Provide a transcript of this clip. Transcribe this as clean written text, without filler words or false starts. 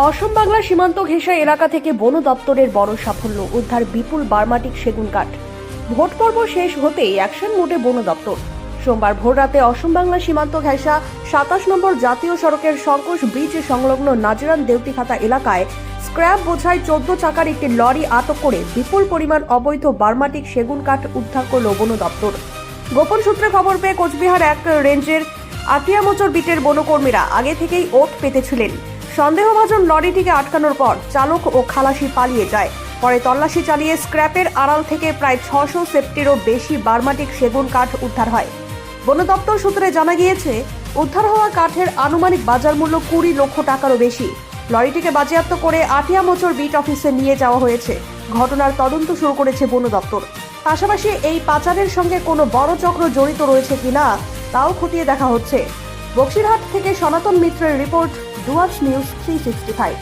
অসম বাংলা সীমান্ত ঘেঁষা এলাকা থেকে বন দপ্তরের বড় সাফল্য, উদ্ধার বিপুল বার্মাটিক সেগুন কাঠ। ভোট পর্ব শেষ হতেই অ্যাকশন মোডে বন দপ্তর। সোমবার ভোররাতে অসম বাংলা সীমান্ত ঘেঁষা 27 নম্বর জাতীয় সড়কের সংকোষ ব্রিজ সংলগ্ন নাজরান দেউতিখাতা এলাকায় স্ক্র্যাপ বোঝাই 14 চাকার একটি লরি আটক করে বিপুল পরিমাণ অবৈধ বার্মাটিক সেগুন কাঠ উদ্ধার করল বন দপ্তর। গোপন সূত্রে খবর পেয়ে কোচবিহার এক রেঞ্জের আতিয়ামোচর বিটের বনকর্মীরা আগে থেকেই ওত পেতেছিলেন। সন্দেহভাজন লরিটিকে আটকানোর পর চালক ও খালাসি পালিয়ে যায়। পরে তল্লাশি চালিয়ে স্ক্র্যাপের আড়াল থেকে প্রায় 600 সেফটিরও বেশি বার্মাটিক সেগুন কাঠ উদ্ধার হয়। বন দপ্তর সূত্রে জানা গিয়েছে, উদ্ধার হওয়া কাঠের আনুমানিক বাজার মূল্য 20 লক্ষ টাকারও বেশি। লরিটিকে বাজেয়াপ্ত করে আতিয়ামোচর বিট অফিসে নিয়ে যাওয়া হয়েছে। ঘটনার তদন্ত শুরু করেছে বন দপ্তর। পাশাপাশি এই পাচারের সঙ্গে কোনো বড় চক্র জড়িত রয়েছে কিনা তাও খতিয়ে দেখা হচ্ছে। বক্সিরহাট থেকে সনাতন মিত্রের রিপোর্ট, ডুয়ার্স নিউজ 365।